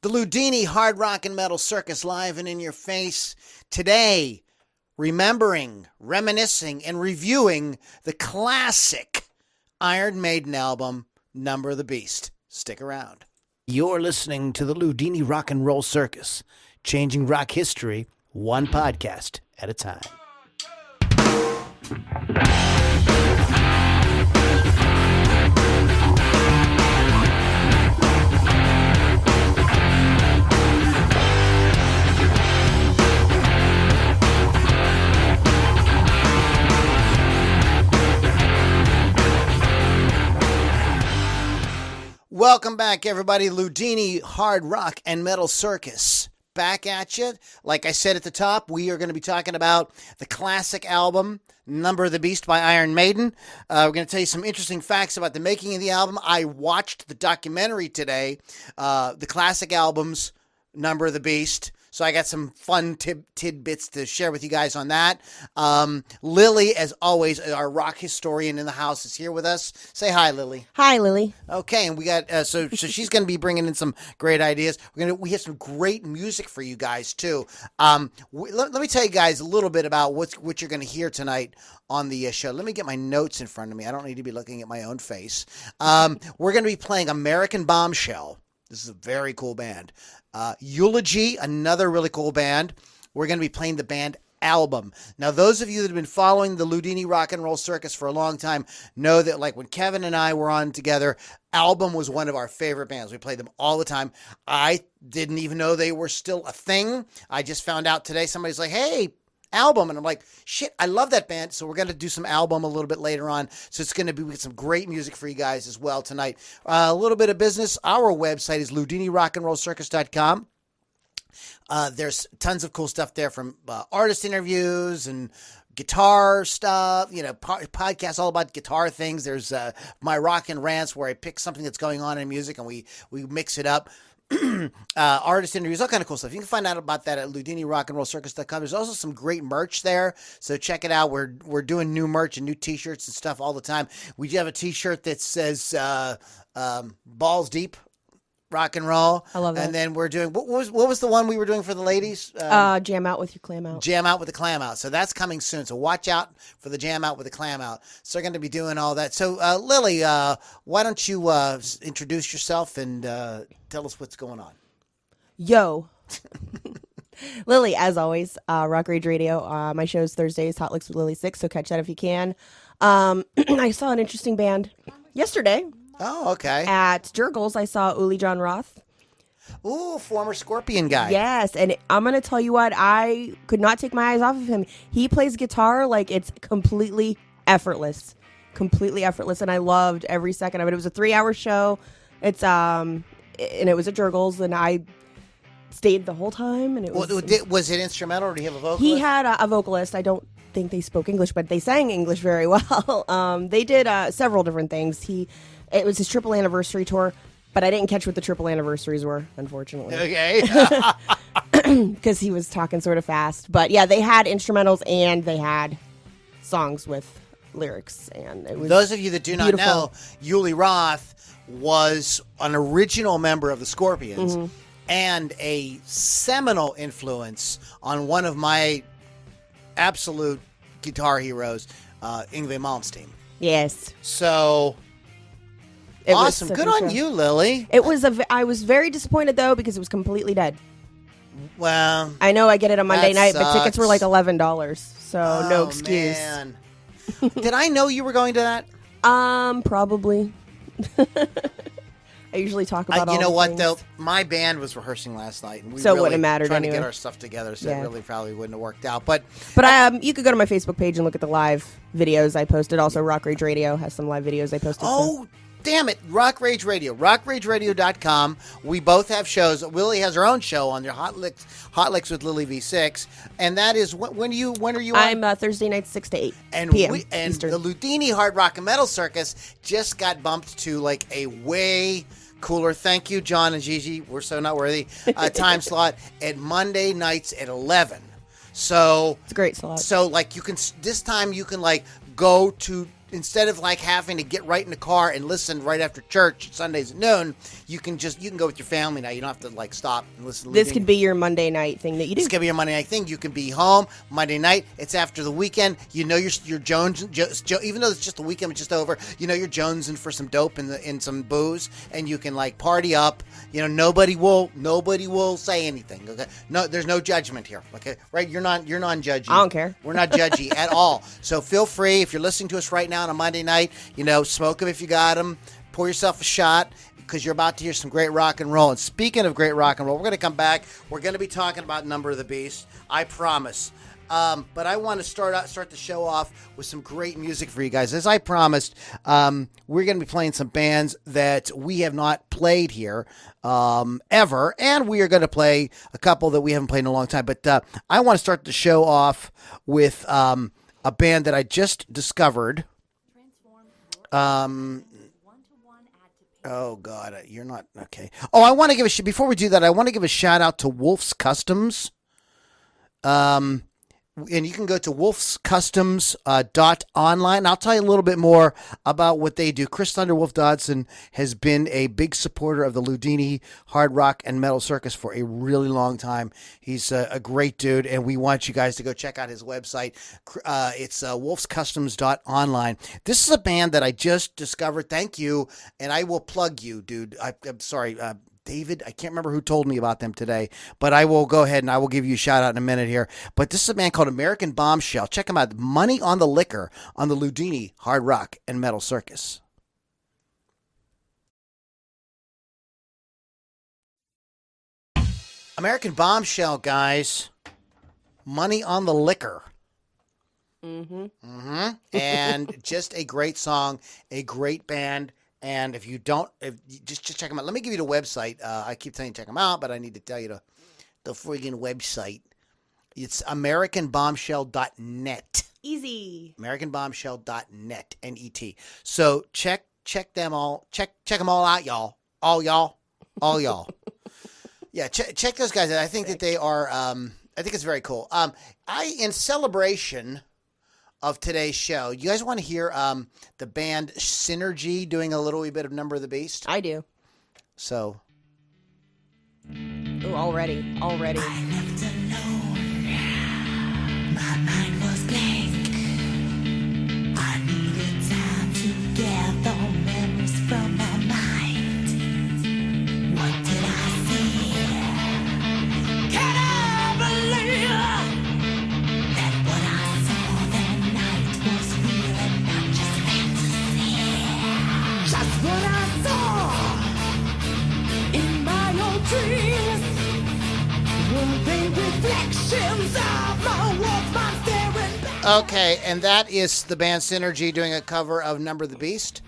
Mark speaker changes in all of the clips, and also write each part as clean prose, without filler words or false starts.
Speaker 1: The Loudini Hard Rock and Metal Circus live and in your face. Today, remembering, reminiscing, and reviewing the classic Iron Maiden album, Number of the Beast. Stick around. You're listening to the Loudini Rock and Roll Circus, changing rock history one podcast at a time. Welcome back, everybody. Loudini Hard Rock and Metal Circus. Back at you. Like I said at the top, we are going to be talking about the classic album, Number of the Beast by Iron Maiden. We're going to tell you some interesting facts about the making of the album. I watched the documentary today, the classic albums, Number of the Beast. So I got some fun tidbits to share with you guys on that. Lily, as always, our rock historian in the house, is here with us. Say hi, Lily.
Speaker 2: Hi, Lily.
Speaker 1: Okay, and we got so she's going to be bringing in some great ideas. We have some great music for you guys too. Let me tell you guys a little bit about what you're going to hear tonight on the show. Let me get my notes in front of me. I don't need to be looking at my own face. We're going to be playing American Bombshell. This is a very cool band. Eulogy, another really cool band. We're going to be playing the band Album. Now, those of you that have been following the Loudini Rock and Roll Circus for a long time know that, like, when Kevin and I were on together, Album was one of our favorite bands. We played them all the time. I didn't even know they were still a thing. I just found out today, somebody's like, hey, Album, and I'm like, shit, I love that band. So we're going to do some Album a little bit later on. So it's going to be with some great music for you guys as well tonight. A little bit of business. Our website is LoudiniRockandRollCircus.com. There's tons of cool stuff there, from artist interviews and guitar stuff, podcasts all about guitar things. There's my Rock and Rants, where I pick something that's going on in music and we mix it up. Artist interviews, all kind of cool stuff. You can find out about that at LoudiniRockandRollCircus.com. There's also some great merch there, so check it out. We're doing new merch and new t-shirts and stuff all the time. We do have a t-shirt that says Balls Deep Rock and Roll.
Speaker 2: I love that.
Speaker 1: And then we're doing, what was the one we were doing for the ladies?
Speaker 2: Jam Out with Your Clam Out.
Speaker 1: Jam Out with the Clam Out. So that's coming soon. So watch out for the Jam Out with the Clam Out. So they're going to be doing all that. So Lily, why don't you introduce yourself and tell us what's going on?
Speaker 2: Yo. Lily, as always, Rock Rage Radio. My show's Thursdays, Hot Licks with Lily 6, so catch that if you can. I saw an interesting band yesterday.
Speaker 1: Oh, okay.
Speaker 2: At Jurgles, I saw Uli John Roth.
Speaker 1: Ooh, former Scorpion guy.
Speaker 2: Yes, and I'm going to tell you what, I could not take my eyes off of him. He plays guitar like it's completely effortless. Completely effortless, and I loved every second of it. It was a 3-hour show. It's and it was at Jurgles, and I stayed the whole time. And it
Speaker 1: was it instrumental, or did he have a vocalist?
Speaker 2: He had a vocalist. I don't think they spoke English, but they sang English very well. They did several different things. It was his triple anniversary tour, but I didn't catch what the triple anniversaries were, unfortunately.
Speaker 1: Okay.
Speaker 2: Because he was talking sort of fast. But yeah, they had instrumentals and they had songs with lyrics. And it was
Speaker 1: those of you that do not
Speaker 2: beautiful.
Speaker 1: know, Uli Roth was an original member of the Scorpions and a seminal influence on one of my absolute guitar heroes, Yngwie Malmsteen.
Speaker 2: Yes.
Speaker 1: So...
Speaker 2: It
Speaker 1: awesome.
Speaker 2: was
Speaker 1: good on you, Lily.
Speaker 2: It was I was very disappointed, though, because it was completely dead.
Speaker 1: Well,
Speaker 2: I know I get it on Monday night,
Speaker 1: sucks.
Speaker 2: but tickets were like $11, so no excuse.
Speaker 1: Man. Did I know you were going to that?
Speaker 2: Probably. I usually talk about all
Speaker 1: you know
Speaker 2: the
Speaker 1: what,
Speaker 2: things.
Speaker 1: Though? My band was rehearsing last night, and we
Speaker 2: So it
Speaker 1: really
Speaker 2: wouldn't have mattered
Speaker 1: trying
Speaker 2: anyway.
Speaker 1: to get our stuff together, so
Speaker 2: Yeah.
Speaker 1: it really probably wouldn't have worked out. But
Speaker 2: you could go to my Facebook page and look at the live videos I posted. Also, Rock Rage Radio has some live videos I posted.
Speaker 1: oh, damn it, Rock Rage Radio, rockrageradio.com. We both have shows. Lily has her own show on there, Hot Licks with Lily V6, and that is when are you on?
Speaker 2: I'm Thursday nights 6 to 8
Speaker 1: and
Speaker 2: p.m.
Speaker 1: and
Speaker 2: Eastern.
Speaker 1: the Loudini Hard Rock and Metal Circus just got bumped to like a way cooler, thank you, John and Gigi, we're so not worthy, time slot at Monday nights at 11. So
Speaker 2: It's a great slot.
Speaker 1: So like you can this time you can like go to instead of like having to get right in the car and listen right after church Sundays at noon, you can go with your family now. You don't have to like stop and listen.
Speaker 2: This could be your Monday night thing that you do.
Speaker 1: This could be your Monday night thing. You can be home Monday night. It's after the weekend. You know you're Jones. Even though it's just the weekend, it's just over. You know you're jonesing for some dope and some booze, and you can like party up. You know nobody will say anything. Okay, no, there's no judgment here. Okay, right? You're non-judgy.
Speaker 2: I don't care.
Speaker 1: We're not judgy at all. So feel free if you're listening to us right now on a Monday night. You know, smoke them if you got them. Pour yourself a shot, because you're about to hear some great rock and roll. And speaking of great rock and roll, we're going to come back. We're going to be talking about Number of the Beast. I promise. But I want to start the show off with some great music for you guys. As I promised, we're going to be playing some bands that we have not played here ever, and we are going to play a couple that we haven't played in a long time. But I want to start the show off with a band that I just discovered. Oh God, you're not okay. Oh, I want to give before we do that. I want to give a shout out to Wolf's Customs. And you can go to wolfscustoms.online. I'll tell you a little bit more about what they do. Chris Thunderwolf Dodson has been a big supporter of the Loudini Hard Rock and Metal Circus for a really long time. He's a great dude, and we want you guys to go check out his website. It's wolfscustoms.online. This is a band that I just discovered. Thank you, and I will plug you, dude. I'm sorry, David, I can't remember who told me about them today, but I will go ahead and I will give you a shout out in a minute here. But this is a band called American Bombshell. Check them out. Money on the Liquor on the Loudini Hard Rock and Metal Circus. American Bombshell, guys. Money on the Liquor. And just a great song, a great band. And if you don't, just check them out. Let me give you the website. I keep telling you to check them out, but I need to tell you the friggin' website. It's AmericanBombshell.net.
Speaker 2: Easy.
Speaker 1: AmericanBombshell.net. N-E-T. So check them all. Check them all out, y'all. All y'all. Yeah, check those guys out. I think that they are. I think it's very cool. In celebration of today's show, you guys want to hear the band Synergy doing a little wee bit of Number of the Beast?
Speaker 2: I do.
Speaker 1: So.
Speaker 2: Ooh, already.
Speaker 3: I left alone. My mind was blank. I needed time to gather memories from my mind. What did I see? Can I believe that what I saw that night was real and not just fantasy? Just what I saw in my old dreams. Were they reflections of my wolfman staring back?
Speaker 1: Okay, and that is the band Synergy doing a cover of Number of the Beast.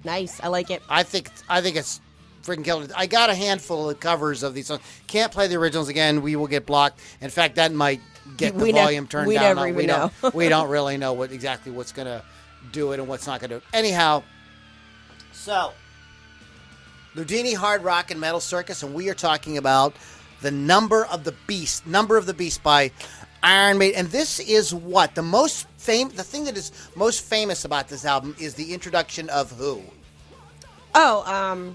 Speaker 2: Nice. I like it.
Speaker 1: I think it's freaking killer. I got a handful of covers of these songs. Can't play the originals again. We will get blocked. In fact, that might get the volume turned
Speaker 2: we
Speaker 1: down.
Speaker 2: never even know.
Speaker 1: We don't really know exactly what's going to do it and what's not going to do it. Anyhow, so Loudini Hard Rock and Metal Circus, and we are talking about the Number of the Beast by Iron Maiden. And this is what the thing that is most famous about this album is the introduction of who?
Speaker 2: Oh,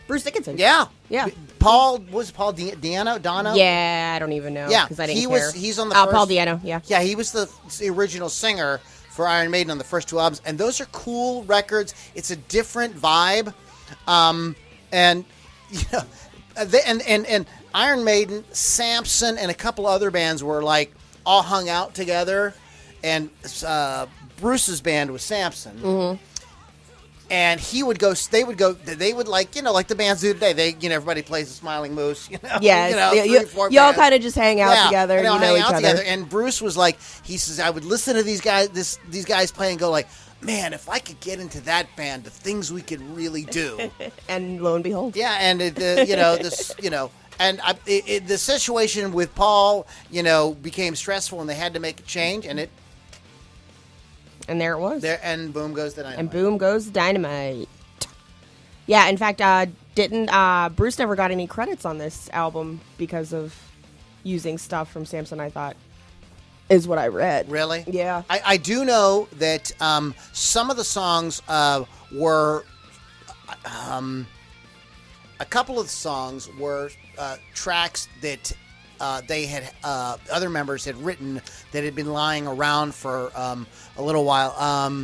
Speaker 2: Bruce Dickinson.
Speaker 1: Yeah. Paul Diano? Dono?
Speaker 2: Yeah, I don't even know.
Speaker 1: Yeah,
Speaker 2: because I didn't care.
Speaker 1: He's on the first.
Speaker 2: Paul Diano. Yeah.
Speaker 1: Yeah, he was the original singer for Iron Maiden on the first two albums, and those are cool records. It's a different vibe, and you know, and Iron Maiden, Samson, and a couple other bands were like all hung out together, and Bruce's band was Samson. Mm-hmm. And they would like, you know, like the bands do today. Everybody plays the Smiling Moose, you know.
Speaker 2: Yeah,
Speaker 1: you
Speaker 2: all kind of just hang out together.
Speaker 1: And
Speaker 2: you know each other.
Speaker 1: And Bruce was like, he says, I would listen to these guys play and go like, man, if I could get into that band, the things we could really do.
Speaker 2: And lo and behold.
Speaker 1: Yeah, and the situation with Paul, you know, became stressful, and they had to make a change, and
Speaker 2: there it was.
Speaker 1: And boom goes the dynamite.
Speaker 2: And boom goes dynamite. Yeah, in fact, didn't Bruce never got any credits on this album because of using stuff from Samson, I thought. is what I read.
Speaker 1: Really?
Speaker 2: Yeah.
Speaker 1: I do know that some of the songs were a couple of the songs were tracks that they had other members had written that had been lying around for a little while.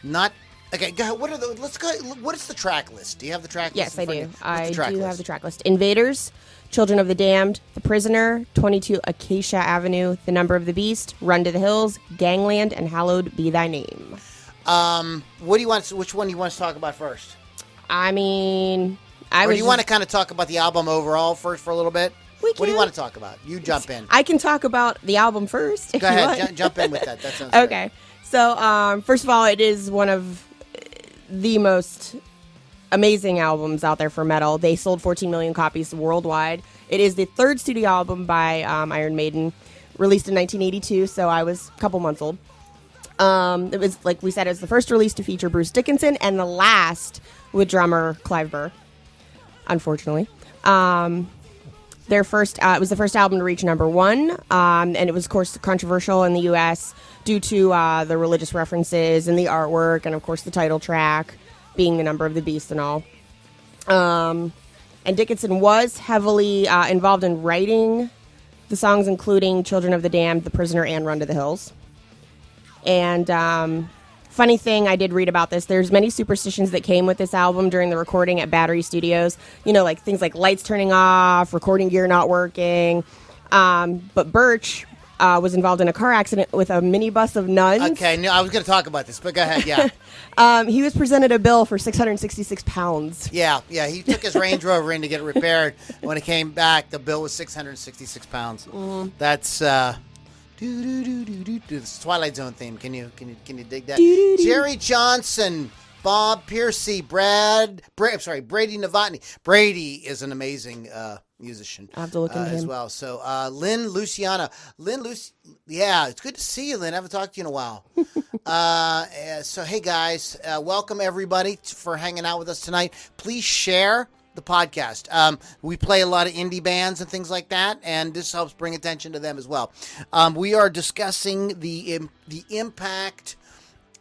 Speaker 1: Not okay. Go ahead. What are the? Let's go. What is the track list? Do you have the track
Speaker 2: Yes,
Speaker 1: list?
Speaker 2: I
Speaker 1: in front
Speaker 2: do.
Speaker 1: of you? What's
Speaker 2: I
Speaker 1: the track
Speaker 2: do
Speaker 1: list?
Speaker 2: have the track list. Invaders, Children of the Damned, The Prisoner, 22 Acacia Avenue, The Number of the Beast, Run to the Hills, Gangland, and Hallowed Be Thy Name.
Speaker 1: What do you want? Which one do you want to talk about first?
Speaker 2: I mean,
Speaker 1: Or do you want to kind of talk about the album overall first for a little bit?
Speaker 2: We
Speaker 1: What do you
Speaker 2: can.
Speaker 1: want to talk about? You jump in.
Speaker 2: I can talk about the album first. If
Speaker 1: Go
Speaker 2: you
Speaker 1: ahead.
Speaker 2: want.
Speaker 1: Jump in with that. That sounds good.
Speaker 2: Okay. So, first of all, it is one of the most amazing albums out there for metal. They sold 14 million copies worldwide. It is the third studio album by Iron Maiden, released in 1982, so I was a couple months old. It was, like we said, it was the first release to feature Bruce Dickinson and the last with drummer Clive Burr, unfortunately. It was the first album to reach number one, and it was, of course, controversial in the U.S. due to the religious references and the artwork, and, of course, the title track being The Number of the Beast and all. And Dickinson was heavily involved in writing the songs, including Children of the Damned, The Prisoner, and Run to the Hills. And funny thing, I did read about this. There's many superstitions that came with this album during the recording at Battery Studios. You know, like things like lights turning off, recording gear not working. But Birch was involved in a car accident with a minibus of nuns.
Speaker 1: Okay, no, I was going to talk about this, but go ahead. Yeah,
Speaker 2: He was presented a bill for 666 pounds.
Speaker 1: yeah. He took his Range Rover in to get it repaired. When it came back, the bill was 666 pounds. That's It's Twilight Zone theme. Can you dig that? Jerry Johnson, Bob Piercy, Brady Novotny. Brady is an amazing musician.
Speaker 2: I have to look into
Speaker 1: as
Speaker 2: him.
Speaker 1: well. So Lynn Luciana, yeah, it's good to see you, Lynn. I haven't talked to you in a while. So hey guys, welcome everybody for hanging out with us tonight. Please share the podcast. We play a lot of indie bands and things like that, and this helps bring attention to them as well. We are discussing the impact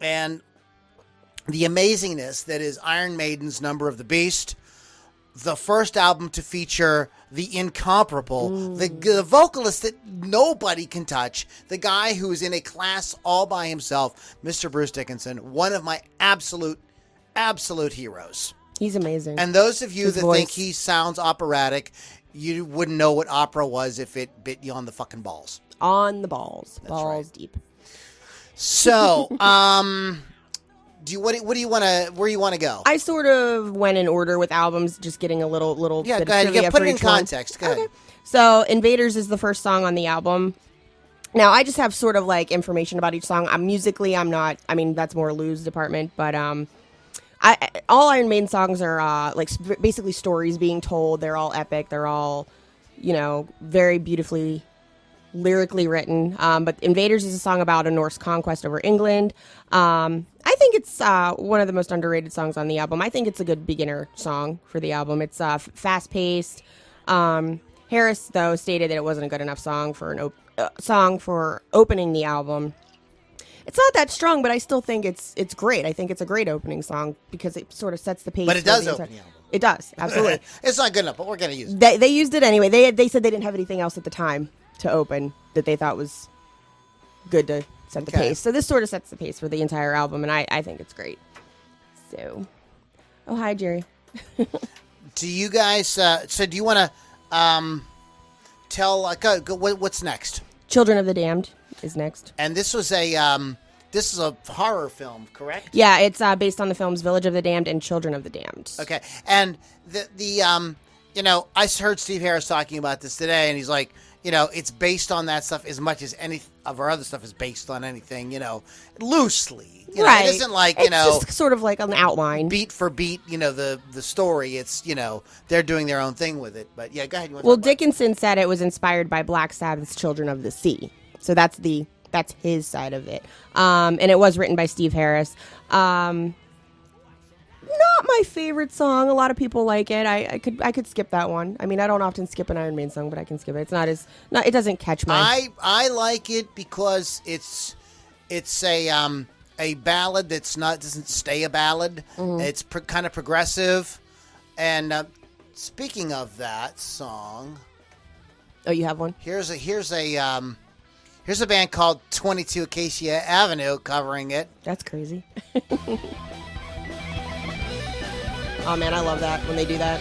Speaker 1: and the amazingness that is Iron Maiden's Number of the Beast, the first album to feature the incomparable, the vocalist that nobody can touch, the guy who is in a class all by himself, Mr. Bruce Dickinson, one of my absolute heroes.
Speaker 2: He's amazing.
Speaker 1: And those of you
Speaker 2: His
Speaker 1: that
Speaker 2: voice.
Speaker 1: think he sounds operatic, you wouldn't know what opera was if it bit you on the fucking balls.
Speaker 2: On the balls. Balls
Speaker 1: right.
Speaker 2: deep.
Speaker 1: So, do you where do you want to go?
Speaker 2: I sort of went in order with albums, just getting a little
Speaker 1: Yeah,
Speaker 2: bit
Speaker 1: go ahead.
Speaker 2: of trivia
Speaker 1: Yeah, put
Speaker 2: for
Speaker 1: it in
Speaker 2: each one.
Speaker 1: context. Go ahead.
Speaker 2: So, Invaders is the first song on the album. Now, I just have sort of like information about each song. Musically, I'm not. I mean, that's more Lou's department, but all Iron Maiden songs are basically stories being told. They're all epic. They're all, very beautifully lyrically written. But Invaders is a song about a Norse conquest over England. I think it's one of the most underrated songs on the album. I think it's a good beginner song for the album. It's fast paced. Harris, though, stated that it wasn't a good enough song for song for opening the album. It's not that strong, but I still think it's great. I think it's a great opening song because it sort of sets the pace.
Speaker 1: But it does
Speaker 2: for
Speaker 1: open the album.
Speaker 2: It does, absolutely.
Speaker 1: It's not good enough, but we're going to use it.
Speaker 2: They used it anyway. They said they didn't have anything else at the time to open that they thought was good to set the pace. So this sort of sets the pace for the entire album, and I think it's great. So, oh, hi, Jerry.
Speaker 1: Do you guys, so do you want to tell, what's next?
Speaker 2: Children of the Damned is next.
Speaker 1: And this was this is a horror film, correct?
Speaker 2: Yeah, it's based on the films Village of the Damned and Children of the Damned.
Speaker 1: Okay. And I heard Steve Harris talking about this today, and he's like, it's based on that stuff as much as any of our other stuff is based on anything, loosely.
Speaker 2: Right.
Speaker 1: It isn't like,
Speaker 2: it's just sort of like an outline.
Speaker 1: beat for beat, the story. It's, they're doing their own thing with it. But yeah, go ahead. You want to
Speaker 2: Well,
Speaker 1: talk about it?
Speaker 2: Dickinson said it was inspired by Black Sabbath's Children of the Sea. So that's his side of it. And it was written by Steve Harris. Not my favorite song. A lot of people like it. I could skip that one. I mean, I don't often skip an Iron Maiden song, but I can skip it. It's not as not. It doesn't catch my.
Speaker 1: I like it because it's a ballad that's not doesn't stay a ballad.
Speaker 2: Mm-hmm.
Speaker 1: It's kind of progressive. And speaking of that song,
Speaker 2: Oh, you have one?
Speaker 1: here's a band called 22 Acacia Avenue covering it.
Speaker 2: That's crazy. Oh man, I love that when they do that.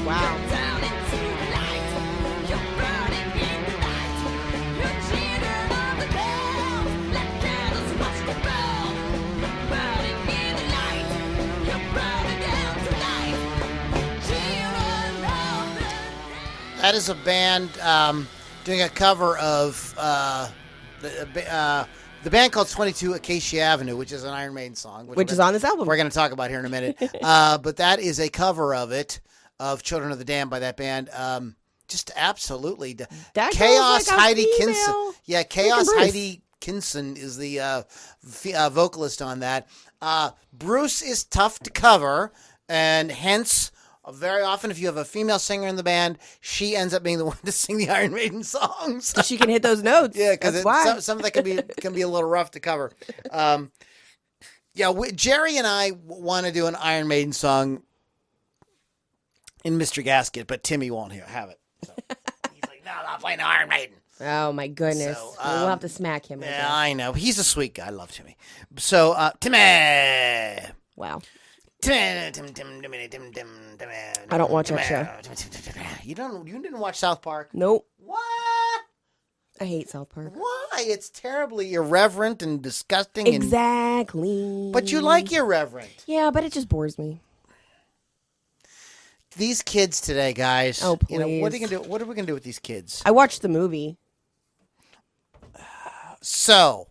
Speaker 2: Wow.
Speaker 1: That is a band doing a cover of the band called 22 Acacia Avenue, which is an Iron Maiden song.
Speaker 2: Which is on this album.
Speaker 1: We're going to talk about here in a minute. But that is a cover of it, of Children of the Damned by that band. Just absolutely.
Speaker 2: That
Speaker 1: Chaos
Speaker 2: girl's like a
Speaker 1: Heidi
Speaker 2: female
Speaker 1: Kinson. Yeah, Chaos
Speaker 2: Bruce.
Speaker 1: Heidi Kinson is the vocalist on that. Bruce is tough to cover, and hence, very often, if you have a female singer in the band, she ends up being the one to sing the Iron Maiden songs.
Speaker 2: She can hit those notes.
Speaker 1: Yeah, because
Speaker 2: why.
Speaker 1: some of that can be a little rough to cover. Jerry and I want to do an Iron Maiden song in Mr. Gasket, but Timmy won't have it. So he's like, no, I'm not playing Iron Maiden.
Speaker 2: Oh my goodness.
Speaker 1: So,
Speaker 2: we'll have to smack him.
Speaker 1: Yeah, I know. He's a sweet guy. I love Timmy. So, Timmy.
Speaker 2: Wow.
Speaker 1: I
Speaker 2: don't watch that show.
Speaker 1: You didn't watch South Park?
Speaker 2: Nope.
Speaker 1: What?
Speaker 2: I hate South Park.
Speaker 1: Why? It's terribly irreverent and disgusting.
Speaker 2: Exactly.
Speaker 1: But you like irreverent.
Speaker 2: Yeah, but it just bores me.
Speaker 1: These kids today, guys.
Speaker 2: Oh,
Speaker 1: what are you
Speaker 2: please.
Speaker 1: gonna do? What are we gonna do with these kids?
Speaker 2: I watched the movie.
Speaker 1: So,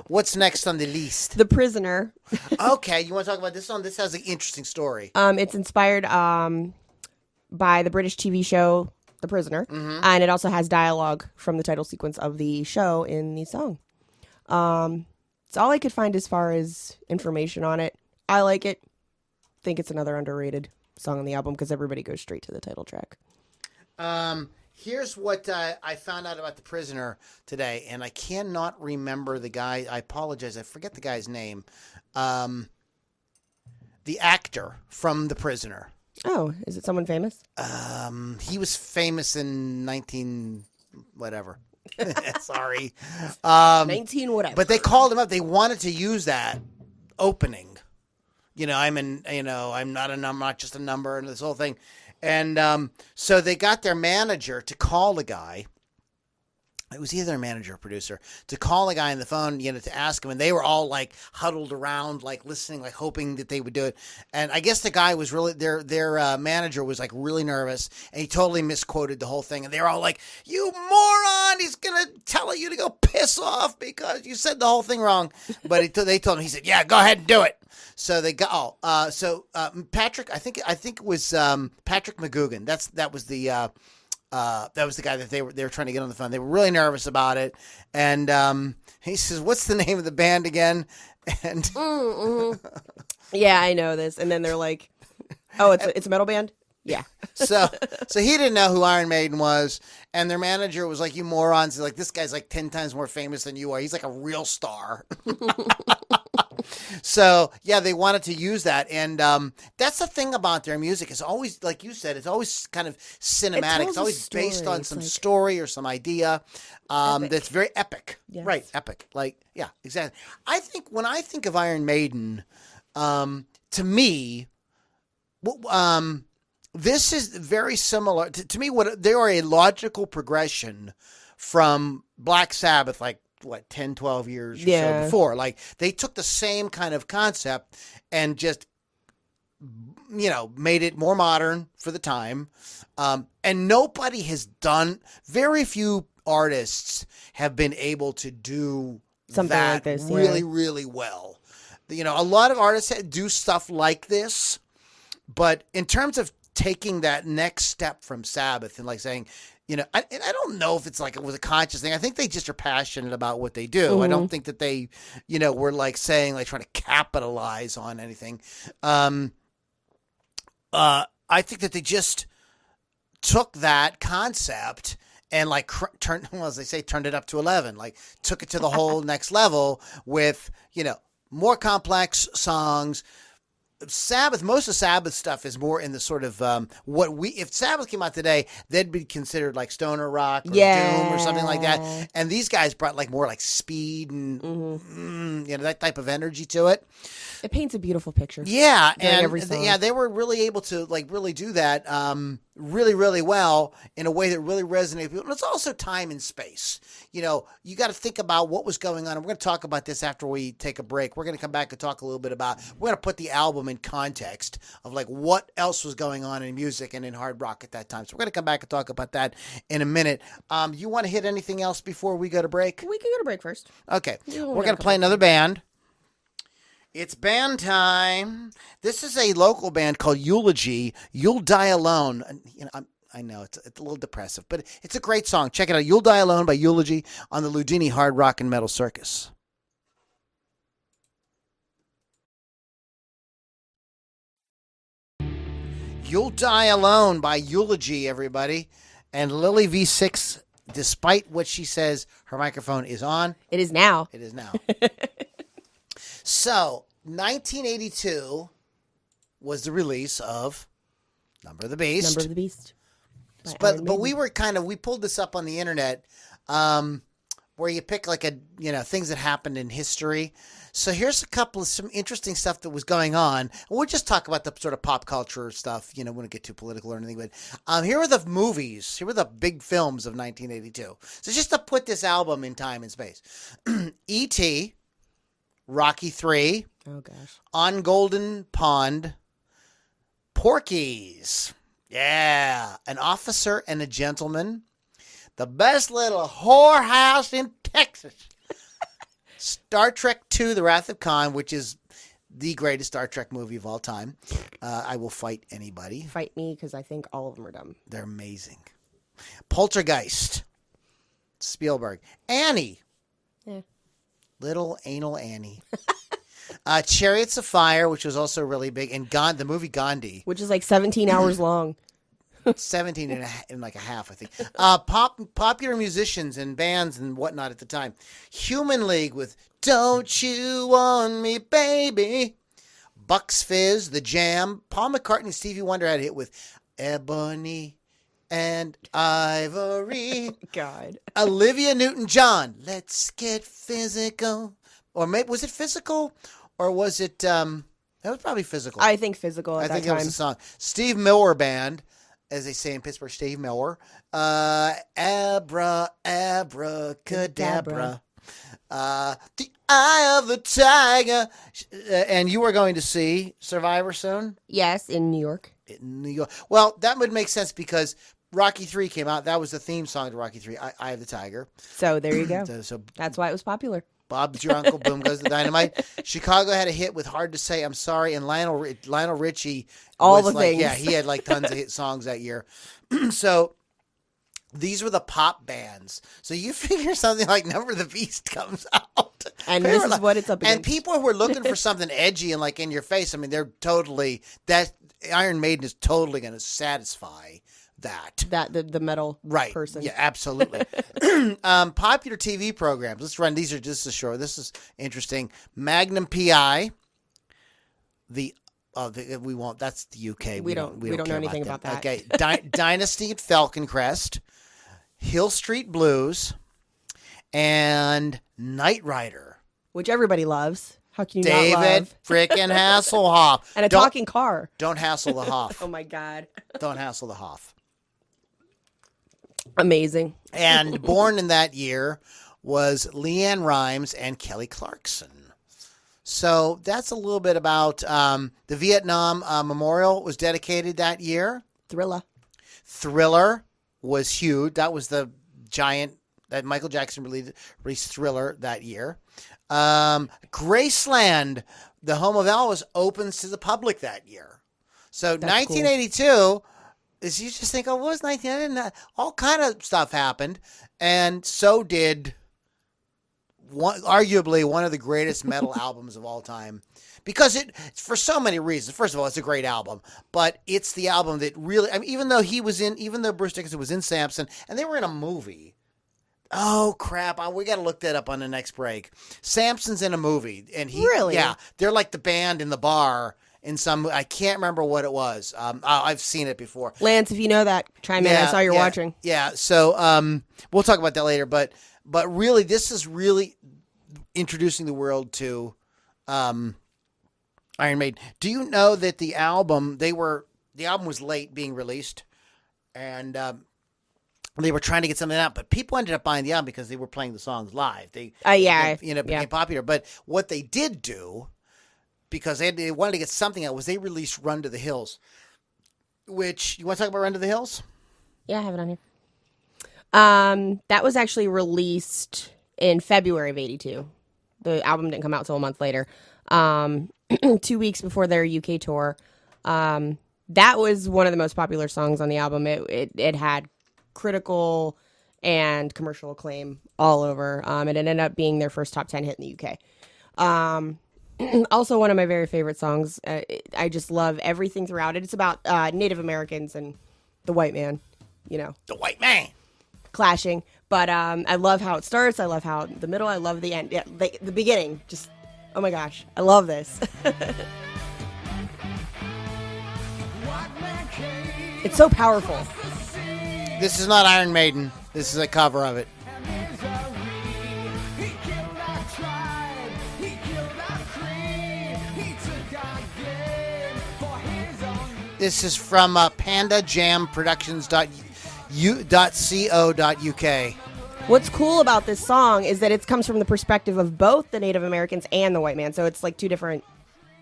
Speaker 1: what's next on the list?
Speaker 2: The Prisoner.
Speaker 1: Okay, you want to talk about this one? This has an interesting story.
Speaker 2: It's inspired by the British TV show The Prisoner, and it also has dialogue from the title sequence of the show in the song. It's all I could find as far as information on it. I like it. Think it's another underrated song on the album because everybody goes straight to the title track.
Speaker 1: Here's what I found out about The Prisoner today, and I cannot remember the guy. I apologize. I forget the guy's name. The actor from The Prisoner.
Speaker 2: Oh, is it someone famous?
Speaker 1: He was famous in 19 whatever. Sorry.
Speaker 2: 19 whatever.
Speaker 1: But they called him up. They wanted to use that opening. I'm not just a number and this whole thing. And so they got their manager to call the guy. It was either a manager or producer to call a guy on the phone, to ask him. And they were all like huddled around, like listening, like hoping that they would do it. And I guess the guy was really, their manager was like really nervous and he totally misquoted the whole thing. And they were all like, "You moron, he's going to tell you to go piss off because you said the whole thing wrong." But they told him, he said, "Yeah, go ahead and do it." So they got, Patrick, I think it was Patrick McGugan. That was the guy that they were trying to get on the phone. They were really nervous about it. And he says, "What's the name of the band again?" And
Speaker 2: yeah, I know this. And then they're like, "Oh, it's a metal band?" Yeah.
Speaker 1: so he didn't know who Iron Maiden was. And their manager was like, "You morons. Like, this guy's like 10 times more famous than you are. He's like a real star." So, yeah, they wanted to use that. And that's the thing about their music. It's always, like you said, it's always kind of cinematic. It's always based on some story or some idea that's very epic.
Speaker 2: Yes.
Speaker 1: Right, epic. Like, yeah, exactly. I think when I think of Iron Maiden, to me, this is very similar. To me, they are a logical progression from Black Sabbath, like what 10, 12 years or so
Speaker 2: Yeah.
Speaker 1: before. Like they took the same kind of concept and just made it more modern for the time. And nobody has done. Very few artists have been able to do
Speaker 2: Something
Speaker 1: that
Speaker 2: like this,
Speaker 1: really,
Speaker 2: yeah.
Speaker 1: really well. A lot of artists do stuff like this, but in terms of taking that next step from Sabbath and like saying, I don't know if it's like it was a conscious thing. I think they just are passionate about what they do. I don't think that they, were like saying like trying to capitalize on anything. I think that they just took that concept and like turned it up to 11, like took it to the whole next level with, more complex songs. Most of Sabbath stuff is more in the sort of if Sabbath came out today, they'd be considered like stoner rock or doom or something like that. And these guys brought like more like speed and that type of energy to it.
Speaker 2: It paints a beautiful picture.
Speaker 1: Yeah,
Speaker 2: during
Speaker 1: and
Speaker 2: every song.
Speaker 1: they were really able to like really do that really, really well in a way that really resonated with people. And it's also time and space. You got to think about what was going on. And we're going to talk about this after we take a break. We're going to come back and talk a little bit about. We're going to put the album in context of like what else was going on in music and in hard rock at that time. So we're going to come back and talk about that in a minute. You want to hit anything else before we go to break?
Speaker 2: We can go to break first.
Speaker 1: Okay, we're going to play another band. It's band time. This is a local band called Eulogy. You'll Die Alone. I know it's a little depressive, but it's a great song. Check it out. You'll Die Alone by Eulogy on the Loudini Hard Rock and Metal Circus. You'll Die Alone by Eulogy, everybody. And Lily V6, despite what she says, her microphone is on.
Speaker 2: It is now.
Speaker 1: It is now. So, 1982 was the release of Number of the Beast.
Speaker 2: Number of the Beast.
Speaker 1: But we pulled this up on the internet, where you pick like things that happened in history. So here's some interesting stuff that was going on. We'll just talk about the sort of pop culture stuff. We won't get too political or anything, but here are the movies. Here were the big films of 1982. So just to put this album in time and space. E.T., Rocky III,
Speaker 2: Oh, gosh.
Speaker 1: On Golden Pond, Porky's, yeah, An Officer and a Gentleman, The Best Little Whorehouse in Texas, Star Trek II, The Wrath of Khan, which is the greatest Star Trek movie of all time. I will fight anybody.
Speaker 2: Fight me, because I think all of them are dumb.
Speaker 1: They're amazing. Poltergeist, Spielberg, Annie.
Speaker 2: Yeah.
Speaker 1: Little Anal Annie. Chariots of Fire, which was also really big, and the movie Gandhi.
Speaker 2: Which is like 17 hours long.
Speaker 1: 17 and a half, I think. Popular musicians and bands and whatnot at the time. Human League with Don't You Want Me, Baby. Bucks Fizz, The Jam. Paul McCartney and Stevie Wonder had a hit with Ebony and Ivory.
Speaker 2: God.
Speaker 1: Olivia Newton-John, Let's Get Physical. Or maybe, was it Physical? Or was it, that was probably Physical.
Speaker 2: I think Physical at
Speaker 1: I
Speaker 2: that
Speaker 1: think
Speaker 2: time.
Speaker 1: that was the song. Steve Miller Band, as they say in Pittsburgh, Steve Miller. Abra, Abracadabra. The Eye of the Tiger. And you are going to see Survivor soon?
Speaker 2: Yes, in New York.
Speaker 1: In New York. Well, that would make sense because Rocky III came out. That was the theme song to Rocky III, Eye of the Tiger.
Speaker 2: So there you go.
Speaker 1: So
Speaker 2: That's why it was popular.
Speaker 1: Bob's Your Uncle, Boom Goes the Dynamite. Chicago had a hit with Hard to Say, I'm Sorry, and Lionel Richie.
Speaker 2: All
Speaker 1: was
Speaker 2: the
Speaker 1: like,
Speaker 2: things.
Speaker 1: Yeah, he had like tons of hit songs that year. So these were the pop bands. So you figure something like Number of the Beast comes out.
Speaker 2: And this is what it's up against.
Speaker 1: And people who are looking for something edgy and like in your face, I mean, they're totally, that Iron Maiden is totally going to satisfy that.
Speaker 2: The metal
Speaker 1: Right.
Speaker 2: person.
Speaker 1: Yeah, absolutely. Popular TV programs. Let's run. These are just as short. This is interesting. Magnum PI. We won't. That's the UK.
Speaker 2: We don't know
Speaker 1: care
Speaker 2: anything
Speaker 1: them.
Speaker 2: about that.
Speaker 1: Okay. Dynasty at Falcon Crest. Hill Street Blues. And Knight Rider.
Speaker 2: Which everybody loves. How can you not
Speaker 1: David
Speaker 2: love?
Speaker 1: frickin' Hasselhoff.
Speaker 2: And a talking car.
Speaker 1: Don't hassle the Hoff.
Speaker 2: Oh, my God.
Speaker 1: Don't hassle the Hoff.
Speaker 2: Amazing.
Speaker 1: And born in that year was LeAnn Rimes and Kelly Clarkson. So that's a little bit about the Vietnam Memorial was dedicated that year. Thriller was huge. That was the giant that Michael Jackson released Thriller that year. Graceland, the home of Elvis, opens to the public that year. So
Speaker 2: That's
Speaker 1: 1982 is you just think, oh, what was 1980? All kind of stuff happened, and so did arguably one of the greatest metal albums of all time, because for so many reasons. First of all, it's a great album, but it's the album that really, I mean, even though Bruce Dickinson was in Samson and they were in a movie. Oh crap! We got to look that up on the next break. Samson's in a movie, and they're like the band in the bar in some. I can't remember what it was. I've seen it before.
Speaker 2: Lance, if you know that, chime in. I saw you're watching.
Speaker 1: Yeah. So we'll talk about that later, but really, this is really introducing the world to Iron Maiden. Do you know that the album was late being released, and they were trying to get something out, but people ended up buying the album because they were playing the songs live. They became popular. But what they did do, because they wanted to get something out, was they released "Run to the Hills," which, you want to talk about "Run to the Hills"?
Speaker 2: Yeah, I have it on here. That was actually released in February of '82. The album didn't come out till a month later. 2 weeks before their UK tour. That was one of the most popular songs on the album. It had critical and commercial acclaim all over. It ended up being their first top 10 hit in the UK. Also one of my very favorite songs. I just love everything throughout it. It's about Native Americans and the white man,
Speaker 1: The white man.
Speaker 2: clashing. But I love how it starts. I love how the middle. I love the end. Yeah, the beginning. Just, oh my gosh. I love this. It's so powerful.
Speaker 1: This is not Iron Maiden. This is a cover of it. This is from pandajamproductions.co.uk.
Speaker 2: What's cool about this song is that it comes from the perspective of both the Native Americans and the white man. So it's like two different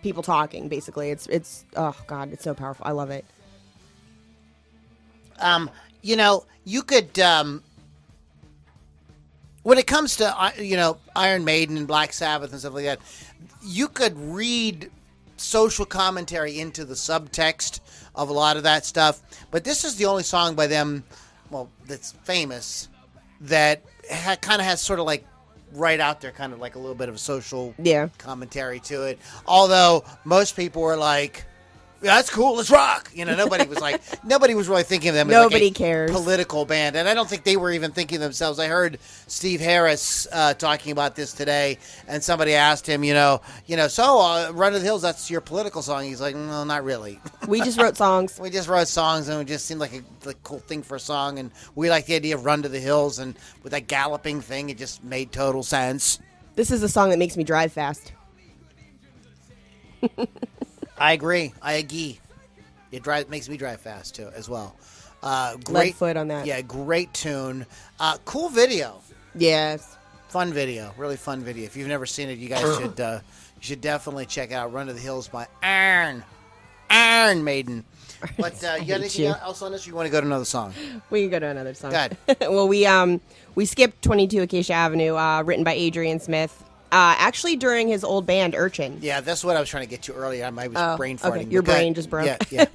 Speaker 2: people talking, basically. It's oh God, it's so powerful. I love it.
Speaker 1: You could, when it comes to, Iron Maiden and Black Sabbath and stuff like that, you could read social commentary into the subtext of a lot of that stuff. But this is the only song by them, that's famous, that kind of has sort of like right out there, kind of like a little bit of a social commentary to it. Although most people were like, yeah, that's cool. Let's rock. Nobody was really thinking of them as
Speaker 2: Nobody
Speaker 1: like a
Speaker 2: cares.
Speaker 1: political band. And I don't think they were even thinking of themselves. I heard Steve Harris talking about this today, and somebody asked him, so Run to the Hills, that's your political song. He's like, no, not really.
Speaker 2: We just wrote songs.
Speaker 1: We just wrote songs, and it just seemed like a cool thing for a song. And we like the idea of Run to the Hills, and with that galloping thing, it just made total sense.
Speaker 2: This is a song that makes me drive fast.
Speaker 1: I agree. It makes me drive fast too, as well. Great
Speaker 2: Left foot on that.
Speaker 1: Yeah, great tune. Cool video.
Speaker 2: Yes.
Speaker 1: Fun video. Really fun video. If you've never seen it, you guys should definitely check it out. "Run to the Hills" by Iron Maiden. But you got anything else on this? Or you want to go to another song?
Speaker 2: We can go to another song.
Speaker 1: Go ahead.
Speaker 2: Well, we skipped 22 Acacia Avenue, written by Adrian Smith. Actually, during his old band, Urchin.
Speaker 1: Yeah, that's what I was trying to get to earlier. I was brain farting.
Speaker 2: Okay. Your brain just broke.
Speaker 1: Yeah.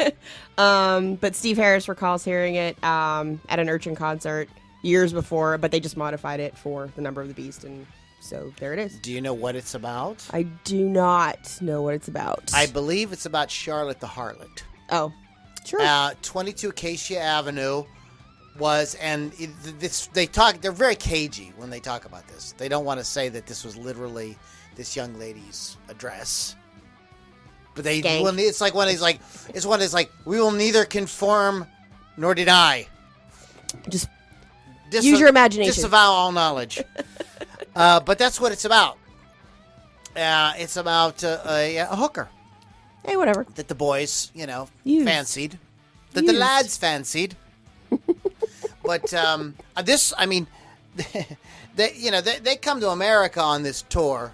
Speaker 2: But Steve Harris recalls hearing it at an Urchin concert years before, but they just modified it for the Number of the Beast, and so there it is.
Speaker 1: Do you know what it's about?
Speaker 2: I do not know what it's about.
Speaker 1: I believe it's about Charlotte the Harlot.
Speaker 2: Oh, sure.
Speaker 1: 22 Acacia Avenue they're very cagey when they talk about this. They don't want to say that this was literally this young lady's address. But it's like one of these we will neither conform nor deny.
Speaker 2: Just use your imagination.
Speaker 1: Disavow all knowledge. But that's what it's about. It's about a hooker.
Speaker 2: Hey, whatever.
Speaker 1: That the boys, fancied. That
Speaker 2: Used.
Speaker 1: the lads fancied. But this they come to America on this tour.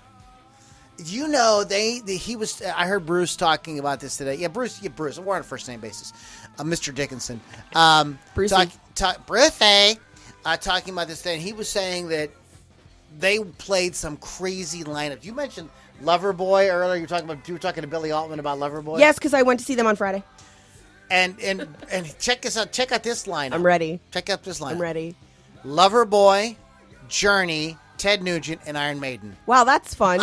Speaker 1: You know, I heard Bruce talking about this today. Yeah, Bruce. We're on a first name basis. Mr. Dickinson.
Speaker 2: Brucey.
Speaker 1: Brucey. Talking about this thing. He was saying that they played some crazy lineup. You mentioned Loverboy earlier. You were talking to Billy Altman about Loverboy.
Speaker 2: Yes, because I went to see them on Friday.
Speaker 1: And check this out. Check out this lineup.
Speaker 2: I'm ready.
Speaker 1: Check out this lineup.
Speaker 2: I'm ready.
Speaker 1: Loverboy, Journey, Ted Nugent, and Iron Maiden.
Speaker 2: Wow, that's fun.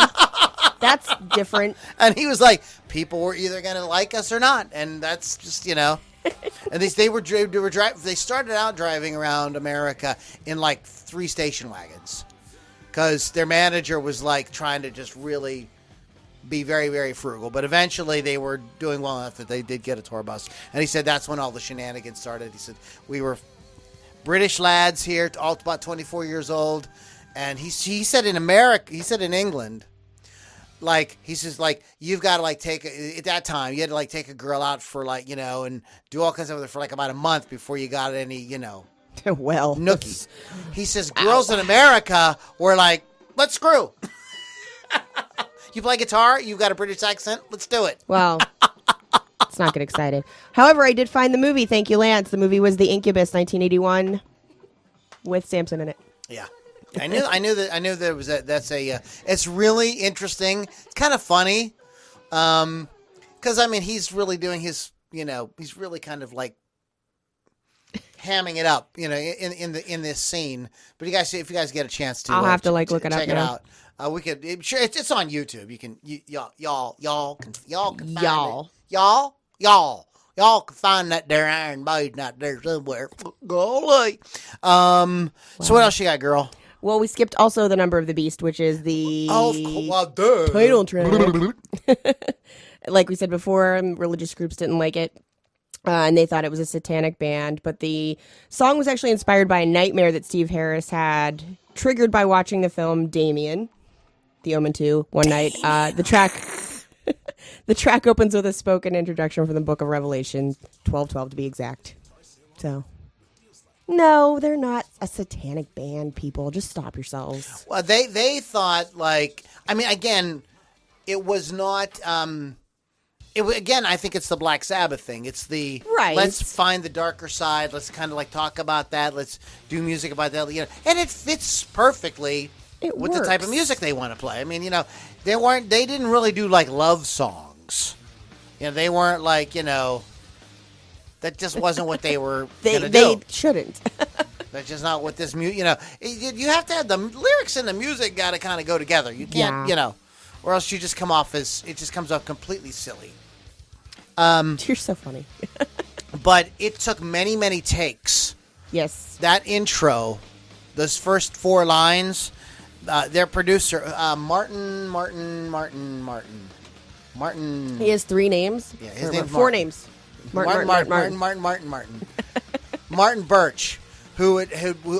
Speaker 2: That's different.
Speaker 1: And he was like, people were either going to like us or not, and that's just And they started out driving around America in like 3 station wagons, because their manager was like trying to just really be very, very frugal. But eventually they were doing well enough that they did get a tour bus. And he said that's when all the shenanigans started. He said, we were British lads here, all about 24 years old. And he said in England, like, he says, like, you've got to, like, at that time, you had to, like, take a girl out for, like, and do all kinds of other for, like, about a month before you got any,
Speaker 2: well,
Speaker 1: nookie. He says girls in America were like, let's screw. You play guitar, you've got a British accent, let's do it.
Speaker 2: Well, let's not get excited. However, I did find the movie. Thank you, Lance. The movie was The Incubus, 1981, with Samson in it.
Speaker 1: Yeah. I knew that was it's really interesting. It's kind of funny. Cause I mean, he's really doing his, he's really kind of like hamming it up, in this scene. But if you guys get a chance to,
Speaker 2: I'll have to look it up.
Speaker 1: Check it out. We could, it's on YouTube. You can, y'all can find it. Y'all can find that there Iron Maiden out there somewhere. Golly. So what else you got, girl?
Speaker 2: Well, we skipped also The Number of the Beast, which is the
Speaker 1: duh.
Speaker 2: title track. Like we said before, religious groups didn't like it. And they thought it was a satanic band. But the song was actually inspired by a nightmare that Steve Harris had, triggered by watching the film Damien, The Omen 2, one night. The track opens with a spoken introduction from the Book of Revelation, 12:12 to be exact. So, no, they're not a satanic band, people. Just stop yourselves.
Speaker 1: Well, they thought, like, I mean, again, it was not... Again, I think it's the Black Sabbath thing. It's the
Speaker 2: right.
Speaker 1: Let's find the darker side. Let's kind of like talk about that. Let's do music about that. And it fits perfectly with the type of music they want to play. I mean, they didn't really do like love songs. They weren't like, that just wasn't what they were going to do.
Speaker 2: They shouldn't.
Speaker 1: That's just not what this music. You have to have the lyrics and the music got to kind of go together. You can't, or else it just comes off completely silly.
Speaker 2: You're so funny.
Speaker 1: But it took many, many takes.
Speaker 2: Yes.
Speaker 1: That intro, those first 4 lines, their producer, Martin.
Speaker 2: He has 3 names?
Speaker 1: Yeah, his name's
Speaker 2: 4 names.
Speaker 1: Martin. Martin Birch, who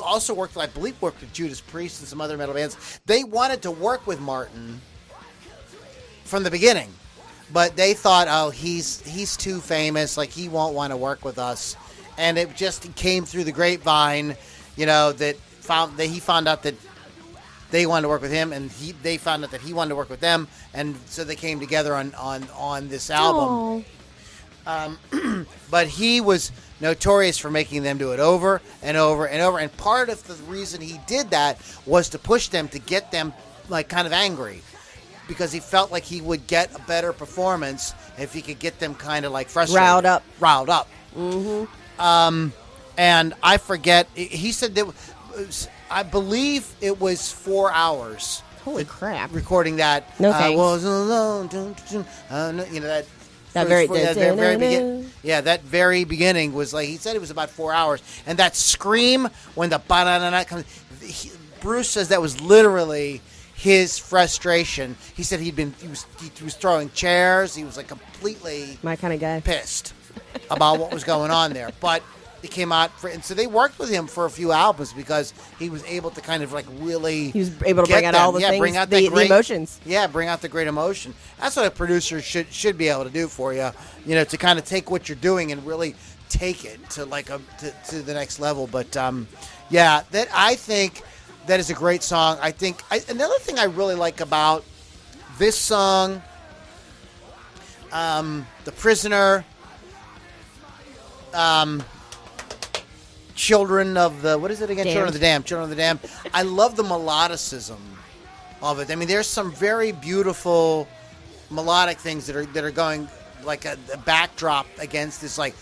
Speaker 1: also worked with Judas Priest and some other metal bands. They wanted to work with Martin from the beginning, but they thought, oh, he's too famous, like he won't want to work with us. And it just came through the grapevine, that he found out that they wanted to work with him, and they found out that he wanted to work with them, and so they came together on this album. But he was notorious for making them do it over and over and over, and part of the reason he did that was to push them, to get them like kind of angry, because he felt like he would get a better performance if he could get them kind of like frustrated. Riled up. Mm-hmm. And I forget, he said that, I believe it was 4 hours.
Speaker 2: Holy crap.
Speaker 1: Recording that.
Speaker 2: No thanks.
Speaker 1: I was alone. That very beginning was like, he said it was about 4 hours. And that scream when the ba-da-da-da comes, Bruce says that was literally his frustration. He said he was throwing chairs. He was like completely
Speaker 2: my kind of guy,
Speaker 1: pissed about what was going on there. But it came out and so they worked with him for a few albums because he was able to kind of like really.
Speaker 2: He was able to bring out all the things, bring out the emotions.
Speaker 1: Yeah, bring out the great emotion. That's what a producer should be able to do for you. To kind of take what you're doing and really take it to like to the next level. But that I think. That is a great song. I think another thing I really like about this song, The Prisoner, Children of the, what is it again?
Speaker 2: Damned.
Speaker 1: Children of the Damned. Children of the Damned. I love the melodicism of it. I mean, there's some very beautiful melodic things that are going like a backdrop against this like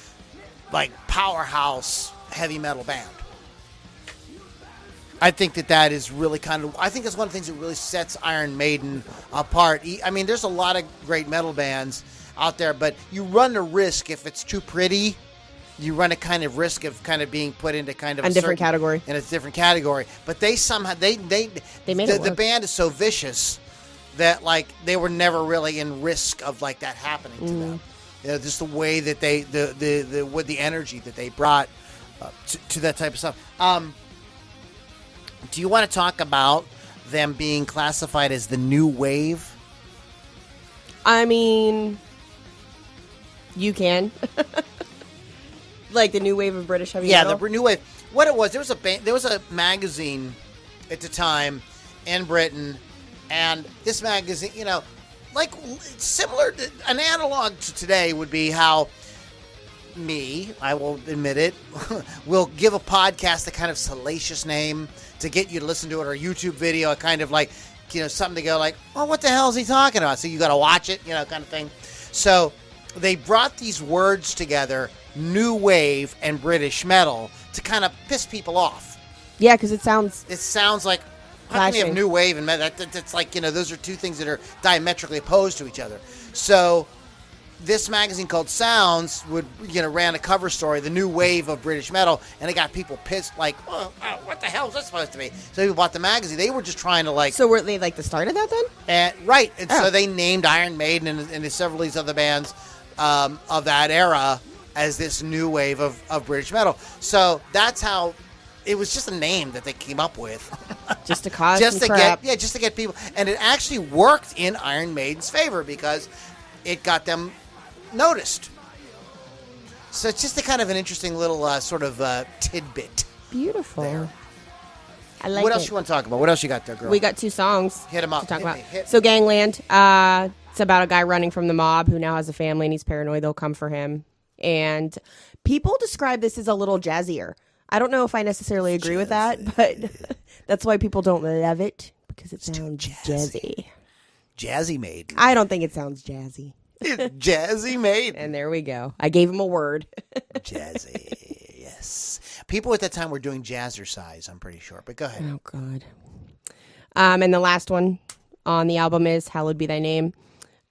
Speaker 1: powerhouse heavy metal band. I think that is really I think that's one of the things that really sets Iron Maiden apart. I mean, there's a lot of great metal bands out there, but you run the risk if it's too pretty. You run a kind of risk of kind of being put into kind of
Speaker 2: A different category.
Speaker 1: In a different category. But they somehow they made it the band is so vicious that like they were never really in risk of like that happening to them. You know, just the way that they with the energy that they brought to that type of stuff. Do you want to talk about them being classified as the new wave?
Speaker 2: I mean, you can. Like the new wave of British heavy metal?
Speaker 1: Yeah, the new wave. What it was, there was a magazine at the time in Britain, and this magazine, you know, like similar to, an analog to today would be how I will admit it, will give a podcast a kind of salacious name to get you to listen to it, or a YouTube video, a kind of like, you know, something to go like, oh, what the hell is he talking about? So you got to watch it, you know, kind of thing. So they brought these words together, new wave and British metal, to kind of piss people off.
Speaker 2: Yeah, because it sounds
Speaker 1: like, how can you have new wave and metal? That's like, you know, those are two things that are diametrically opposed to each other. So this magazine called Sounds would, you know, ran a cover story, the new wave of British metal, and it got people pissed, like, oh, what the hell is that supposed to be? So people bought the magazine. They were just trying to like.
Speaker 2: So were they like the start of that then?
Speaker 1: Right, and so they named Iron Maiden and several of these other bands of that era as this new wave of British metal. So that's how. It was just a name that they came up with,
Speaker 2: just to cause some crap.
Speaker 1: Just to get people, and it actually worked in Iron Maiden's favor because it got them noticed. So it's just a kind of an interesting little sort of tidbit.
Speaker 2: Beautiful.
Speaker 1: There.
Speaker 2: I like
Speaker 1: What else
Speaker 2: it.
Speaker 1: you want to talk about? What else you got there, girl?
Speaker 2: We got 2 songs.
Speaker 1: Hit 'em up.
Speaker 2: To talk
Speaker 1: Hit
Speaker 2: about.
Speaker 1: me. Hit.
Speaker 2: So Gangland. It's about a guy running from the mob who now has a family and he's paranoid they'll come for him. And people describe this as a little jazzier. I don't know if I necessarily agree with that, but that's why people don't love it, because it sounds jazzy.
Speaker 1: Jazzy Maiden.
Speaker 2: I don't think it sounds jazzy.
Speaker 1: Jazzy Maiden.
Speaker 2: And there we go. I gave him a word.
Speaker 1: Jazzy. Yes. People at that time were doing jazzercise, I'm pretty sure. But go ahead.
Speaker 2: Oh, God. And the last one on the album is Hallowed Be Thy Name.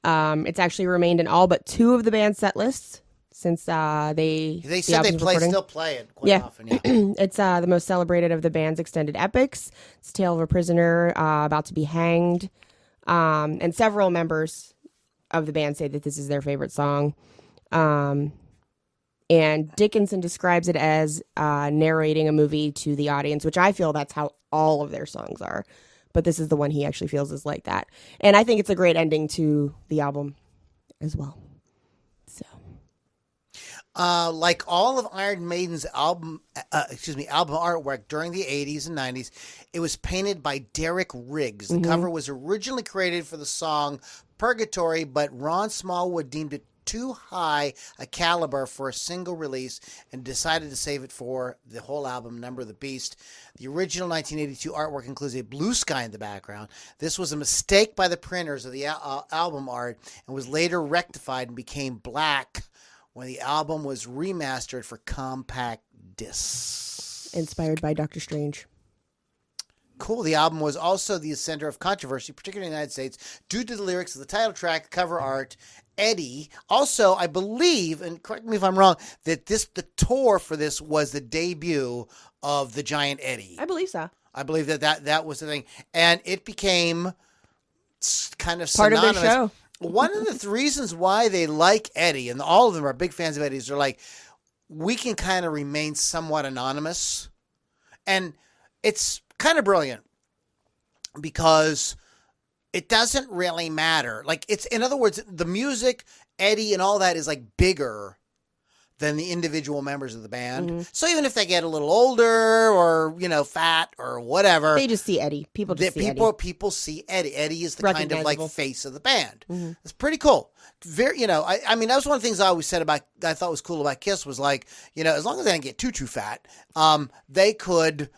Speaker 2: It's actually remained in all but 2 of the band's set lists since
Speaker 1: They said they still play it quite often. Yeah.
Speaker 2: It's the most celebrated of the band's extended epics. It's a tale of a prisoner about to be hanged. And several members of the band say that this is their favorite song. And Dickinson describes it as narrating a movie to the audience, which I feel that's how all of their songs are. But this is the one he actually feels is like that. And I think it's a great ending to the album as well. So,
Speaker 1: like all of Iron Maiden's album artwork during the 80s and 90s, it was painted by Derek Riggs. The cover was originally created for the song Purgatory, but Ron Smallwood deemed it too high a caliber for a single release and decided to save it for the whole album, Number of the Beast. The original 1982 artwork includes a blue sky in the background. This was a mistake by the printers of the album art and was later rectified and became black when the album was remastered for compact discs.
Speaker 2: inspired by Doctor Strange.
Speaker 1: Cool. The album was also the center of controversy, particularly in the United States, due to the lyrics of the title track, cover art, Eddie. Also, I believe, and correct me if I'm wrong, that the tour for this was the debut of the Giant Eddie.
Speaker 2: I believe so.
Speaker 1: I believe that was the thing. And it became kind of
Speaker 2: Part
Speaker 1: synonymous.
Speaker 2: of their show.
Speaker 1: One of the reasons why they like Eddie, and all of them are big fans of Eddie's, they're like, we can kind of remain somewhat anonymous. And it's kind of brilliant because it doesn't really matter. Like, it's, in other words, the music, Eddie, and all that is like bigger than the individual members of the band. So even if they get a little older or, fat or whatever.
Speaker 2: They just see Eddie. People just see Eddie.
Speaker 1: People see Eddie. Eddie is the kind of like face of the band. It's pretty cool. Very, I mean, that was one of the things I always said I thought was cool about Kiss was like, as long as they didn't get too fat, they could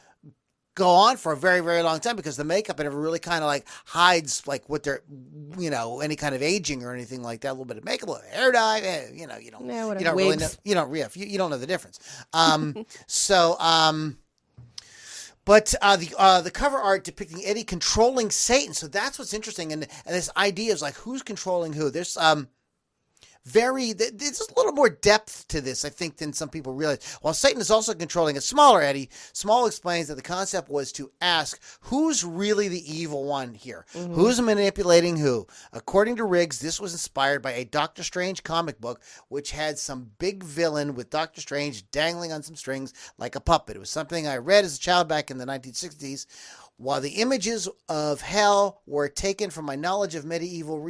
Speaker 1: go on for a very, very long time because the makeup and it really kind of like hides like what they're, any kind of aging or anything like that. A little bit of makeup, a little hair dye, you don't really know, you don't know the difference. But the cover art depicting Eddie controlling Satan. So that's what's interesting. And this idea is like, who's controlling who? There's there's a little more depth to this, I think, than some people realize. While Satan is also controlling a smaller Eddie, Small explains that the concept was to ask, who's really the evil one here? Who's manipulating who? According to Riggs, this was inspired by a Doctor Strange comic book, which had some big villain with Doctor Strange dangling on some strings like a puppet. It was something I read as a child back in the 1960s. While the images of hell were taken from my knowledge of medieval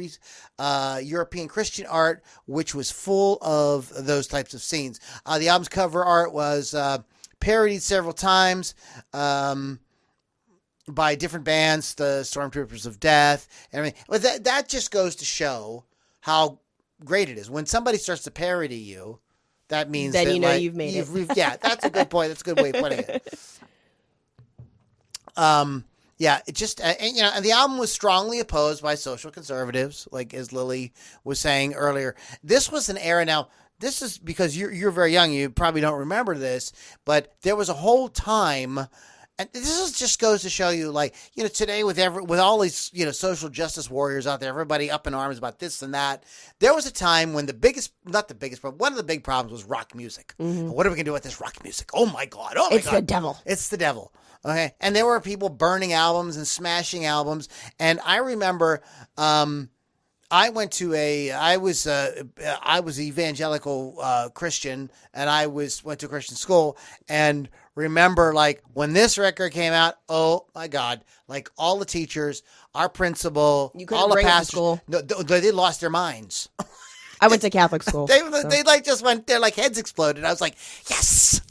Speaker 1: European Christian art, which was full of those types of scenes. The album's cover art was parodied several times by different bands, the Stormtroopers of Death. And everything. But that just goes to show how great it is. When somebody starts to parody you, that means
Speaker 2: then
Speaker 1: that
Speaker 2: you've made it.
Speaker 1: Yeah, that's a good point. That's a good way of putting it. It just, and the album was strongly opposed by social conservatives, like as Lily was saying earlier. This was an era. Now, this is because you're very young. You probably don't remember this, but there was a whole time, and just goes to show you, like, today with all these, social justice warriors out there, everybody up in arms about this and that. There was a time when not the biggest problem, one of the big problems was rock music. What are we going to do with this rock music? Oh my God. Oh my God.
Speaker 2: It's the devil.
Speaker 1: It's the devil. Okay. And there were people burning albums and smashing albums. And I remember, I was evangelical Christian, and I went to a Christian school, and remember, like, when this record came out, oh my God, like all the teachers, our principal, all the pastors,
Speaker 2: school.
Speaker 1: No, they lost their minds.
Speaker 2: I went to Catholic school.
Speaker 1: They like just went, their like heads exploded. I was like, yes.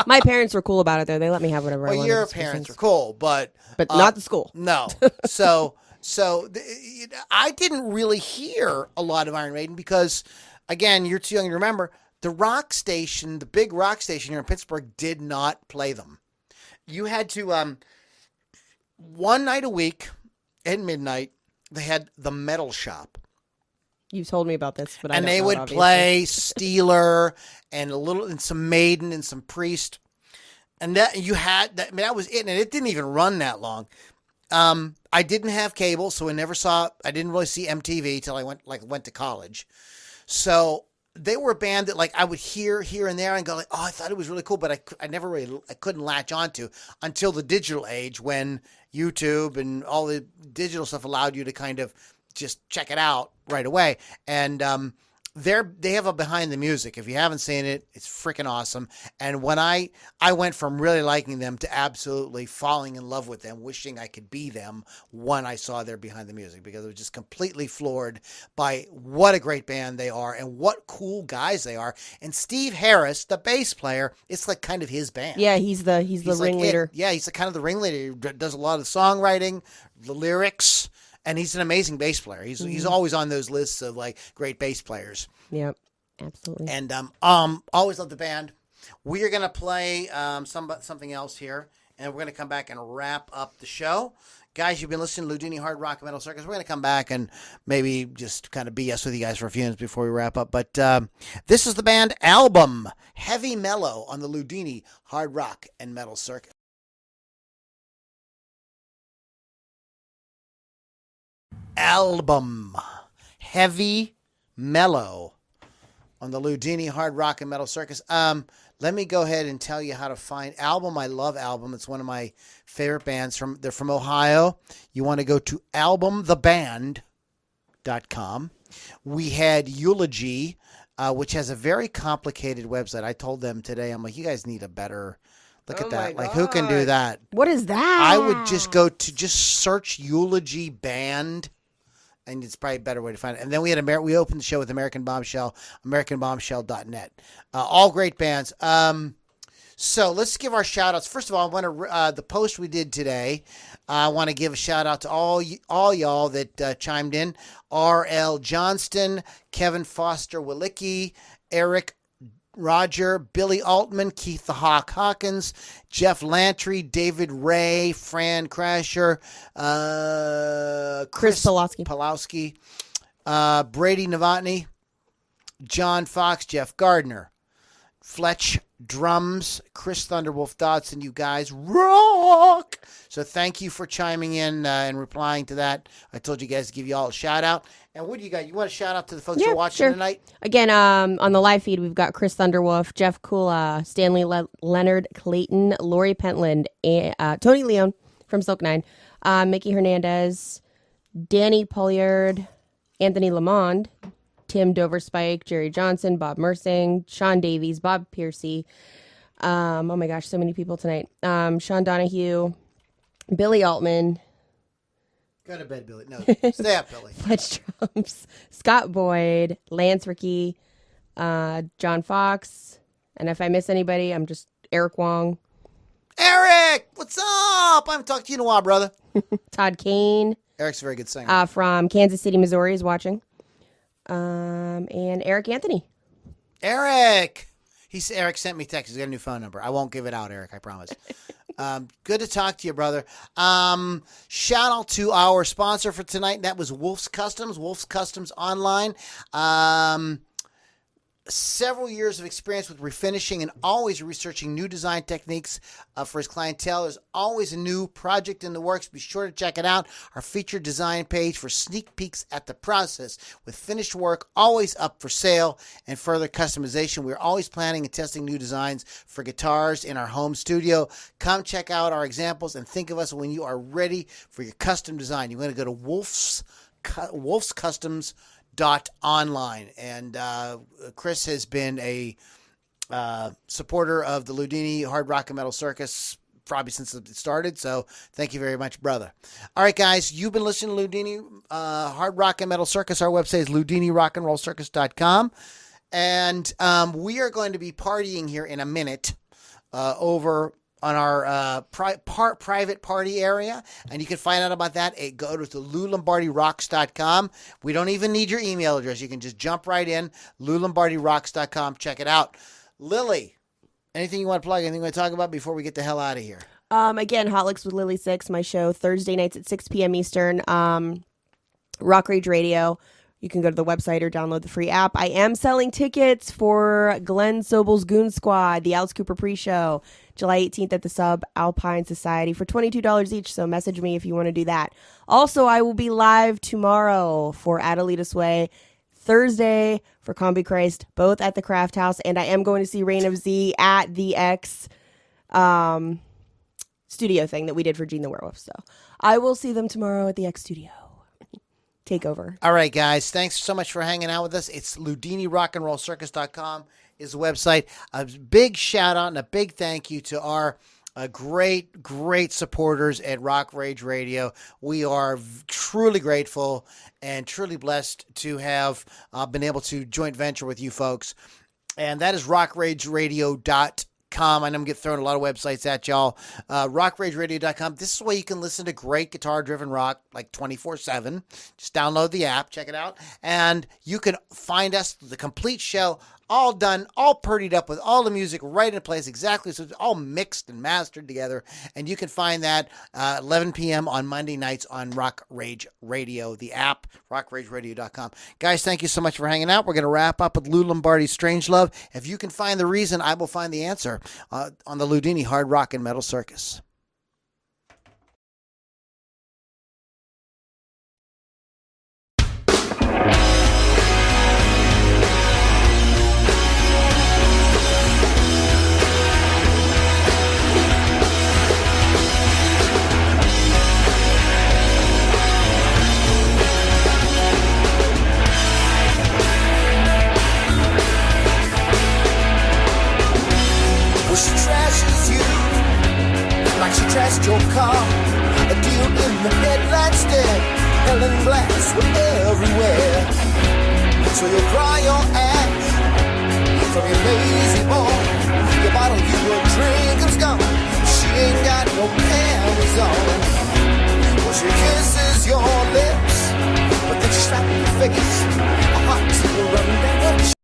Speaker 2: My parents were cool about it, though. They let me have whatever I wanted.
Speaker 1: Well, your parents were cool, but
Speaker 2: not the school.
Speaker 1: No. So I didn't really hear a lot of Iron Maiden because, again, you're too young to remember, the big rock station here in Pittsburgh did not play them. You had to, one night a week at midnight, they had the Metal Shop.
Speaker 2: You've told me about this, but I don't know.
Speaker 1: And they would play Steeler and some Maiden and some Priest. And that that was it. And it didn't even run that long. I didn't have cable, so I didn't really see MTV till I went to college. So they were a band that like I would hear here and there and go like, oh, I thought it was really cool, but I couldn't latch onto until the digital age when YouTube and all the digital stuff allowed you to kind of just check it out right away. And they have a Behind the Music. If you haven't seen it, it's freaking awesome. And when I went from really liking them to absolutely falling in love with them, wishing I could be them when I saw their Behind the Music, because I was just completely floored by what a great band they are and what cool guys they are. And Steve Harris, the bass player, it's like kind of his band.
Speaker 2: Yeah, he's the ringleader.
Speaker 1: Yeah, he's kind of the ringleader. He does a lot of the songwriting, the lyrics. And he's an amazing bass player. He's always on those lists of like great bass players.
Speaker 2: Yep, absolutely.
Speaker 1: And always love the band. We are gonna play something else here, and we're gonna come back and wrap up the show. Guys, you've been listening to Loudini Hard Rock and Metal Circus. We're gonna come back and maybe just kind of BS with you guys for a few minutes before we wrap up. But this is the band Album, Heavy Mellow on the Loudini Hard Rock and Metal Circus. Album, Heavy Mellow on the Loudini Hard Rock and Metal Circus. Let me go ahead and tell you how to find Album. I love Album. It's one of my favorite bands. They're from Ohio. You want to go to albumtheband.com. We had Eulogy, which has a very complicated website. I told them today, I'm like, you guys need a better... Look at that. Like, who can do that?
Speaker 2: What is that?
Speaker 1: I would just go to search Eulogy Band And it's probably a better way to find it. And then we had we opened the show with American Bombshell, AmericanBombshell.net. All great bands. So let's give our shout outs. First of all, I want to the post we did today. I want to give a shout out to all y'all that chimed in. R.L. Johnston, Kevin Foster Wilicki, Eric Roger, Billy Altman, Keith the Hawk Hawkins, Jeff Lantry, David Ray, Fran Crasher, Chris Pulowski, Brady Novotny, John Fox, Jeff Gardner, Fletch Drums, Chris Thunderwolf Dodson. You guys rock! So thank you for chiming in and replying to that. I told you guys to give you all a shout out. And what do you got? You want to shout out to the folks who are watching tonight?
Speaker 2: Again, on the live feed, we've got Chris Thunderwolf, Jeff Kula, Stanley Leonard Clayton, Lori Pentland, Tony Leon from Silk 9, Mickey Hernandez, Danny Polliard, Anthony Lamond, Tim Doverspike, Jerry Johnson, Bob Mersing, Sean Davies, Bob Piercy. Oh my gosh, so many people tonight. Sean Donahue, Billy Altman.
Speaker 1: Go to bed, Billy. No, stay up, Billy.
Speaker 2: Fletch Drums, Scott Boyd, Lance Rickey, John Fox. And if I miss anybody, I'm just Eric Wong.
Speaker 1: Eric, what's up? I haven't talked to you in a while, brother.
Speaker 2: Todd Kane.
Speaker 1: Eric's a very good singer.
Speaker 2: From Kansas City, Missouri is watching. And Eric Anthony.
Speaker 1: Eric sent me a text. He's got a new phone number. I won't give it out, Eric. I promise. Good to talk to you, brother. Shout out to our sponsor for tonight. That was Wolf's Customs. Wolf's Customs Online. Several years of experience with refinishing and always researching new design techniques for his clientele. There's always a new project in the works. Be sure to check it out. Our featured design page for sneak peeks at the process with finished work always up for sale and further customization. We're always planning and testing new designs for guitars in our home studio. Come check out our examples and think of us when you are ready for your custom design. You're going to go to Wolf's Customs .online, and Chris has been a supporter of the Loudini Hard Rock and Metal Circus probably since it started, so thank you very much, brother. All right, guys, you've been listening to Loudini Hard Rock and Metal Circus. Our website is LoudiniRockandRollCircus.com, and we are going to be partying here in a minute over on our private party area, and you can find out about that at go to LouLombardiRocks.com. We don't even need your email address. You can just jump right in, LouLombardiRocks.com. Check it out. Lily, anything you want to plug, anything you want to talk about before we get the hell out of here?
Speaker 2: Again, Hot Licks with Lily 6, my show, Thursday nights at 6 p.m. Eastern. Rock Rage Radio. You can go to the website or download the free app. I am selling tickets for Glenn Sobel's Goon Squad, the Alice Cooper pre-show, July 18th at the Sub-Alpine Society for $22 each, so message me if you want to do that. Also, I will be live tomorrow for Adelita's Way, Thursday for Combi Christ, both at the Craft House, and I am going to see Reign of Z at the X studio thing that we did for Gene the Werewolf. So I will see them tomorrow at the X studio. Take over.
Speaker 1: All right, guys. Thanks so much for hanging out with us. It's LoudiniRockandRollCircus.com is the website. A big shout out and a big thank you to our great supporters at Rock Rage Radio. We are truly grateful and truly blessed to have been able to joint venture with you folks. And that is rockrageradio.com. And I'm getting thrown a lot of websites at y'all. Rockrageradio.com. This is where you can listen to great guitar-driven rock like 24/7. Just download the app, check it out, and you can find us the complete show, all done, all purdied up with all the music right in place exactly, so it's all mixed and mastered together. And you can find that 11 p.m. on Monday nights on Rock Rage Radio, the app, rockrageradio.com. Guys, thank you so much for hanging out. We're going to wrap up with Lou Lombardi's Strangelove. If you can find the reason, I will find the answer on the Loudini Hard Rock and Metal Circus.
Speaker 3: Like she trashed your car, a deal in the headlights dead, Helen Glass with
Speaker 1: everywhere. So you'll cry your ass from your lazy boy. Your bottle you will